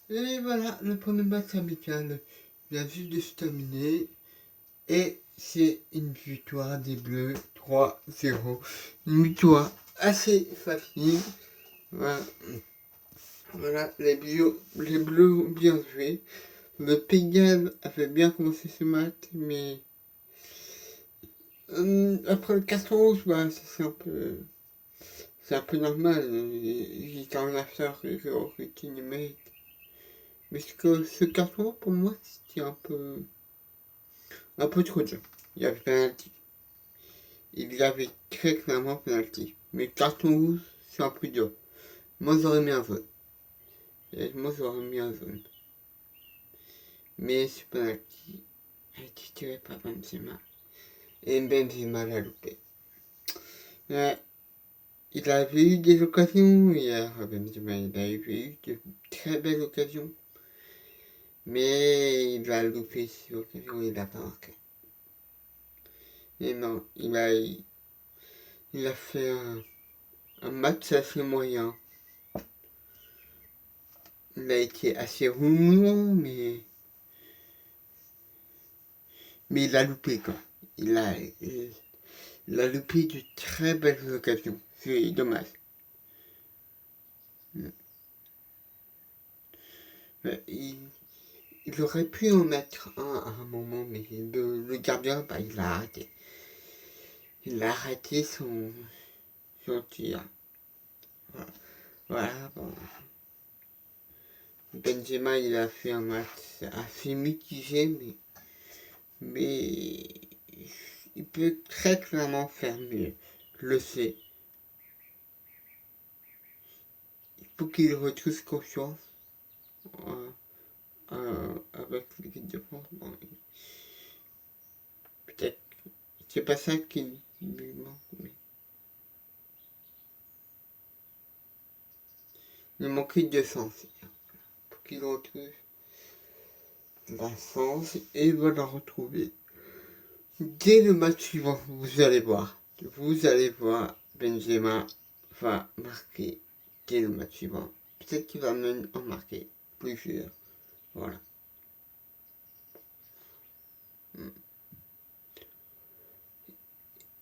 Et voilà, le premier match amical vient juste de se terminer. Et c'est une victoire des Bleus 3-0. Une victoire assez facile. Voilà, voilà les Bleus ont bien joué. Le Pays de Galles avait bien commencé ce match, mais après le carton rouge, bah, c'est un peu normal. J'étais en affaire et j'aurais été numérique. Mais ce carton rouge, pour moi, c'était un peu trop dur. Il y avait penalty. Il y avait très clairement penalty. Mais carton rouge, c'est un peu dur. Moi, j'aurais mis un jaune. Moi, j'aurais mis un jaune. Mais ce penalty a été tiré par Benzema. Et Benzema l'a loupé. Ouais, il avait eu des occasions hier, Benzema. Il a eu de très belles occasions. Mais il a loupé ces occasions et il n'a pas marqué. Et non, il a fait un match assez moyen. Il a été assez remuant, mais il a loupé quoi. Il a loupé de très belles occasions. C'est dommage. Il aurait pu en mettre un à un moment, mais le gardien, bah, il a arrêté. Il a arrêté son tir. Voilà, bon. Benzema, il a fait un match assez mitigé, mais il peut très clairement faire mieux. Je le sais. Il faut qu'il retrouve confiance avec l'équipe de France. Bon, peut-être, c'est pas ça qui lui manque, mais il manquait de sens. Pour qu'il retrouve la sens et va la retrouver. Dès le match suivant, vous allez voir. Benzema va marquer dès le match suivant. Peut-être qu'il va même en marquer plusieurs. Voilà.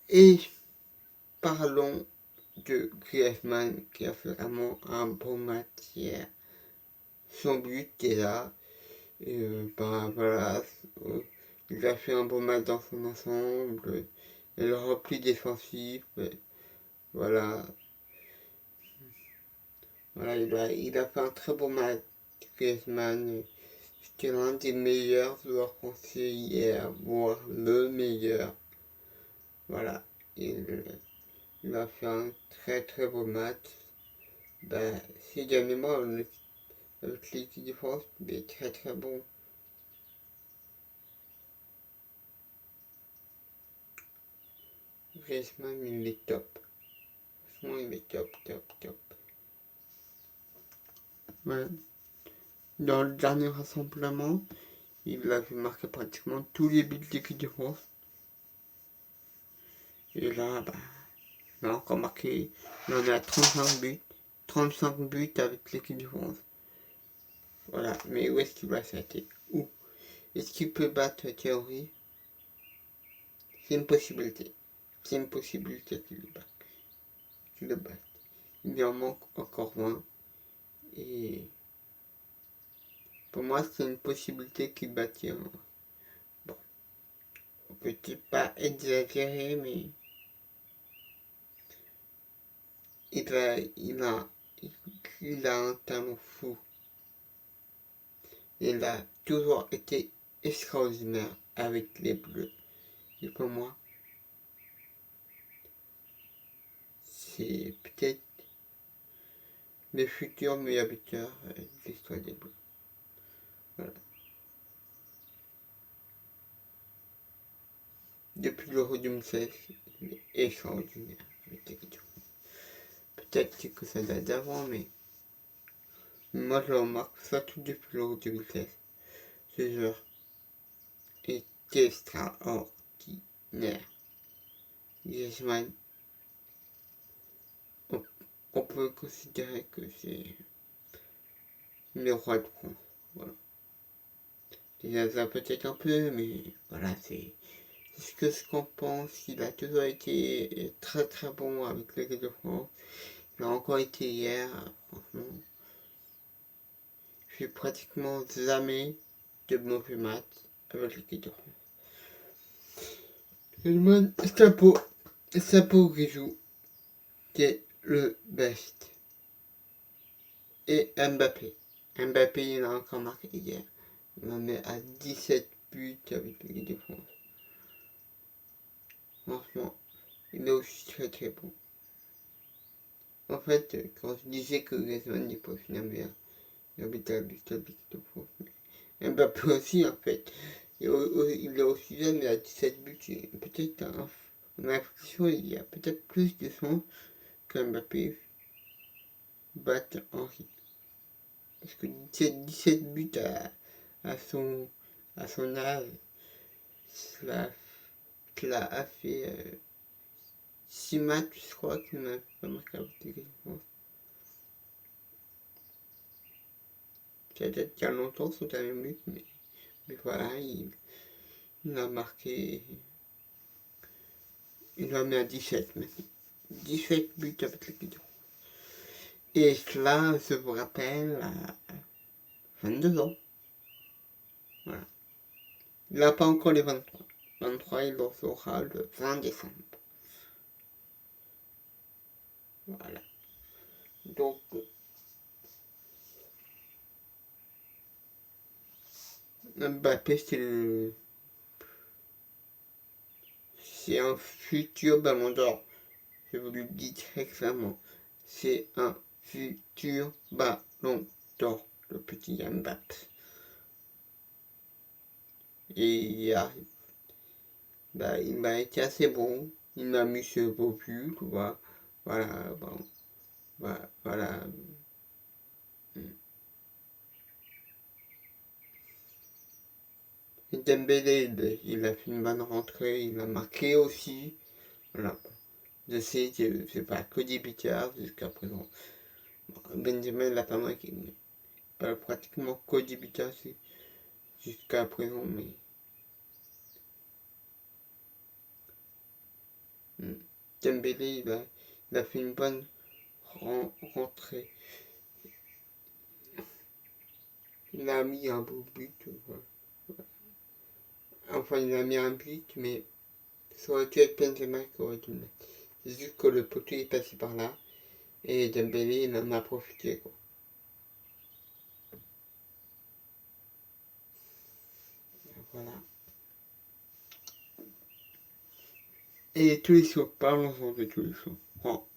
Et parlons de Griezmann qui a fait vraiment un bon match hier. Son but est là. Et bah voilà. Il a fait un bon match dans son ensemble. Et le repli défensif. Voilà. Voilà, il a fait un très bon match. Griezmann, c'était l'un des meilleurs joueurs français hier, voire le meilleur. Voilà, il a fait un très très beau match. Ben, ces derniers mois, avec l'équipe de France, il est très très bon. Griezmann, il est top. Franchement, il est top, top, top. Ouais. Dans le dernier rassemblement, il avait marqué pratiquement tous les buts de l'équipe de France. Et là, bah, il a encore marqué, il en a 35 buts. 35 buts avec l'équipe de France. Voilà, mais où est-ce qu'il va s'arrêter? Où? Est-ce qu'il peut battre Thierry? C'est une possibilité. C'est une possibilité qu'il le batte. Il en manque encore 20. Et pour moi, c'est une possibilité qu'il batte Thierry. Bon, on peut pas exagérer, mais il a, il a un talent fou. Il a toujours été extraordinaire avec les Bleus. Et pour moi, c'est peut-être le futur meilleur buteur de l'histoire des Bleus. Voilà. Depuis l'Euro 2016, il est extraordinaire avec l'équipe. Peut-être que ça date d'avant, mais moi je le remarque surtout depuis l'Euro 2016. Ce joueur est extraordinaire. Griezmann, on, on peut considérer que c'est le roi de France. Voilà. Déjà ça peut-être un peu, mais voilà, c'est ce qu'on pense. Il a toujours été très très bon avec l'équipe de France. Il a encore été hier, franchement. Je suis pratiquement jamais de mauvais matchs avec l'équipe de France. Je demande Sapo Grisou, qui est le best. Et Mbappé. Mbappé, il a encore marqué hier. Il en est à 17 buts avec l'équipe de France. Franchement, il est aussi très très bon. En fait, quand je disais que Griezmann n'est pas finalement il habite à l'équipe de France. Mais Mbappé aussi, en fait. Il est aussi jeune, il a 17 buts. Peut-être, on a l'impression qu'il y a peut-être plus de chance que Mbappé batte Henry. Parce que 17 buts à son âge, cela a fait 6 matchs, je crois, qu'il n'a pas marqué avec l'équipe de France. Ça date qu'il y a longtemps son dernier but, mais voilà, il a marqué. Il l'a mis à 17 maintenant. 17 buts avec l'équipe de France. Et cela, je vous rappelle, à 22 ans. Voilà. Il n'a pas encore les 23. 23, il le saura le 20 décembre. Voilà. Donc, Mbappé, c'est un futur ballon d'or. Je vous le dis très clairement. C'est un futur ballon d'or, le petit Mbappé. Et il m'a été assez bon. Il m'a mis ce beau but, tu vois. Voilà, bon. Voilà. Et Dembélé, il a fait une bonne rentrée, il a marqué aussi. Voilà. Je sais que c'est pas que des buteurs jusqu'à présent. Benzema l'a pas marqué, mais pas pratiquement que des buteurs jusqu'à présent, mais. Dembélé, il a fait une bonne rentrée. Il a mis un beau but. Enfin, il a mis un but, mais ça aurait dû être Benzema qui aurait dû le mettre. C'est juste que le poteau est passé par là. Et Dembélé, il en a profité, quoi. Voilà. Et tous les jours, parlons-en de tous les jours. Oh.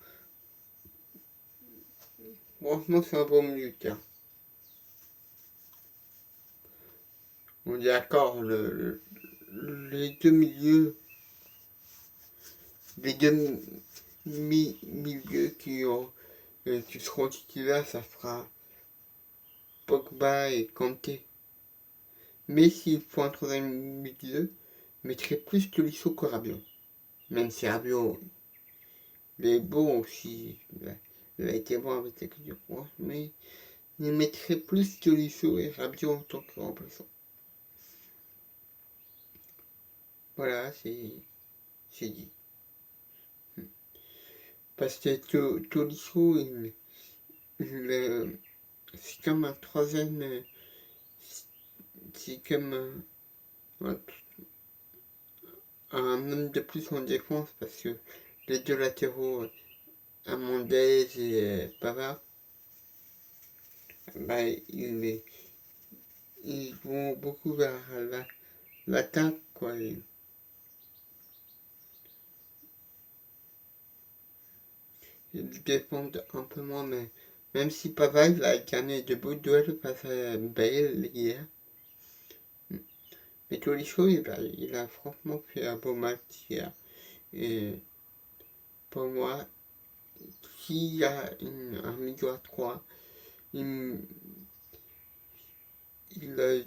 Franchement, c'est un bon milieu de terrain. On est d'accord, les deux milieux, les deux milieux qui seront titulaires, ça fera Pogba et Kanté. Mais s'il faut un troisième milieu, je mettrais plus Tolisso que Rabiot. Même si Rabiot, il est bon aussi, il a été bon avec l'équipe de France, mais je mettrais plus Tolisso et Rabiot en tant que remplaçant. Voilà, c'est dit. Parce que Tolisso, c'est comme un troisième, c'est comme un homme de plus en défense, parce que les deux latéraux, Hernandez et Pavard, ils vont beaucoup vers l'attaque, quoi. Ils défendent un peu moins, mais même si Pavard il a gagné de beaux duels face à Bale hier. Mais Tolisso, il a franchement fait un beau match hier. Et pour moi, s'il y a un milieu à 3, il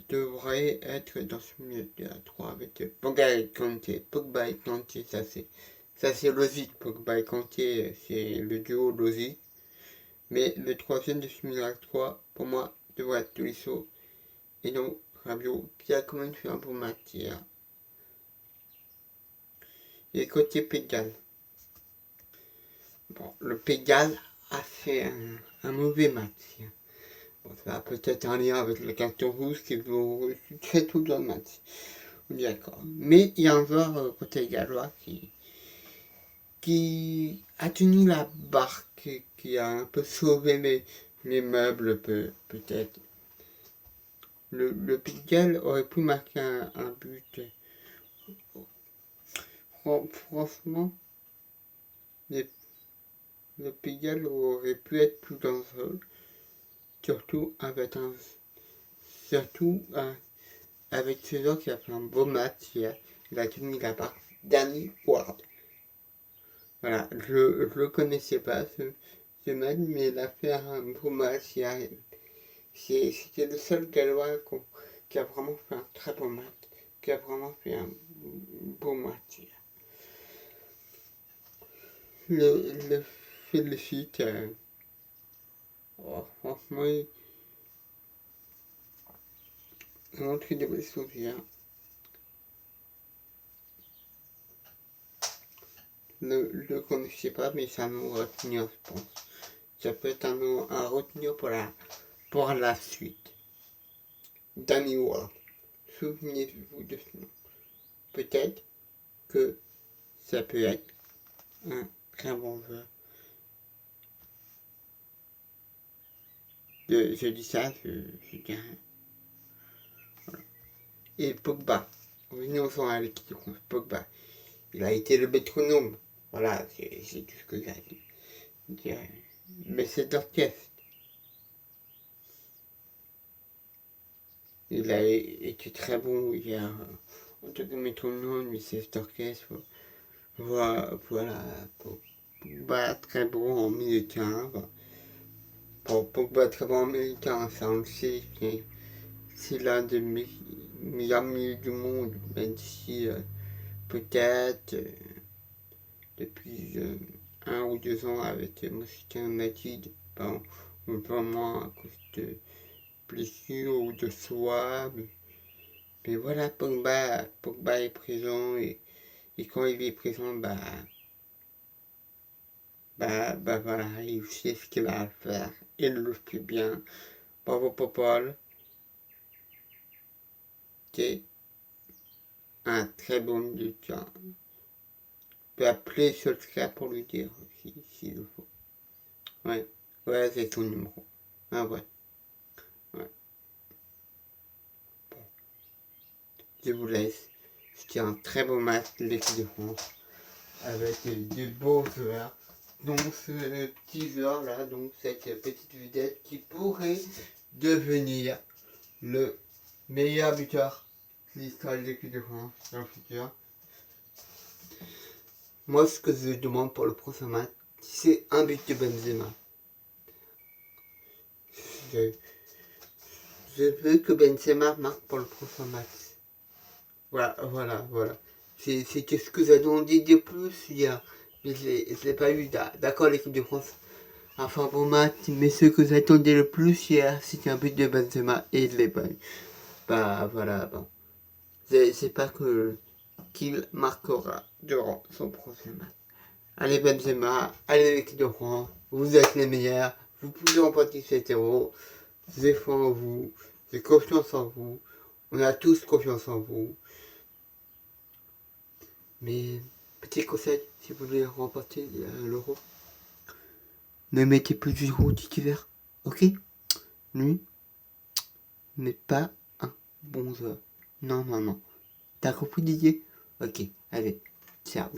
devrait être dans ce milieu à 3 avec Pogba et Kanté. Pogba et Kanté, ça c'est logique. Pogba et Kanté, c'est le duo logique. Mais le troisième de ce milieu à 3, pour moi, devrait être Tolisso. Et non, Rabiot qui a quand même fait un bon match hier. Et côté Pégal. Bon, le Pégal a fait un mauvais match. Bon, ça a peut-être un lien avec le carton rouge qui vous reçu très tôt dans le match. D'accord. Mais il y a un joueur côté gallois qui a tenu la barque, qui a un peu sauvé les meubles peut-être. Le Pigalle aurait pu marquer un but. Franchement, le Pigalle aurait pu être plus dangereux, surtout avec ce joueur qui a fait un beau match hier. Il a tenu la barque. Danny Ward. Voilà, je le connaissais pas ce match, mais il a fait un beau match hier. C'était le seul Gallois qui a vraiment fait un très bon match, qui a vraiment fait un beau match hier. Le félicite. Franchement, il a montré des belles choses hier. Le connaissais pas, mais c'est un nom à retenir, je pense. Ça peut être un nom à retenir pour la suite. Danny Ward. Souvenez-vous de ce nom. Peut-être que ça peut être un très bon joueur. Je dis ça, je dis rien. Voilà. Et Pogba. Revenons à l'équipe de France. Pogba. Il a été le métronome. Voilà, c'est tout ce que j'ai à dire. Mais c'est d'orchestre. Il a été très bon hier. En tout cas, métronome, mais c'est d'orchestre. Voilà. Pogba très bon en milieu de terrain. Pogba très bon en milieu de terrain, ça on le sait. C'est l'un des meilleurs milieux du monde, même si peut-être depuis 1 ou 2 ans avec Mosquin Majid, vraiment à cause de blessures ou de soie. Mais voilà, Pogba est présent et quand il est présent, voilà, il sait ce qu'il a à faire, il le fait bien. Bravo Popol. C'est un très bon lutteur. On peut appeler Solskjaer pour lui dire s'il le faut. Ouais, c'est son numéro. Ah ouais. Bon. Je vous laisse. C'était un très beau match de l'équipe de France. Avec des beaux joueurs. Donc ce petit joueur là, donc cette petite vedette qui pourrait devenir le meilleur buteur de l'histoire de l'équipe de France dans le futur. Moi, ce que je demande pour le prochain match, c'est un but de Benzema. Je veux que Benzema marque pour le prochain match. Voilà. C'était ce que j'attendais de plus hier. Mais je l'ai pas eu. D'accord, l'équipe de France a fait un bon match, mais ce que j'attendais le plus hier, c'était un but de Benzema et je l'ai pas eu. Voilà, bon. C'est pas qu'il marquera durant son prochain match. Allez Benzema, allez l'équipe de France, vous êtes les meilleurs, vous pouvez remporter cet héros. J'ai foi en vous, j'ai confiance en vous, on a tous confiance en vous. Mais petit conseil, si vous voulez remporter l'euro, ne mettez plus du Giroud titulaire, ok? Lui n'est pas un bon joueur. Non. T'as compris Didier? Ok, allez, ciao.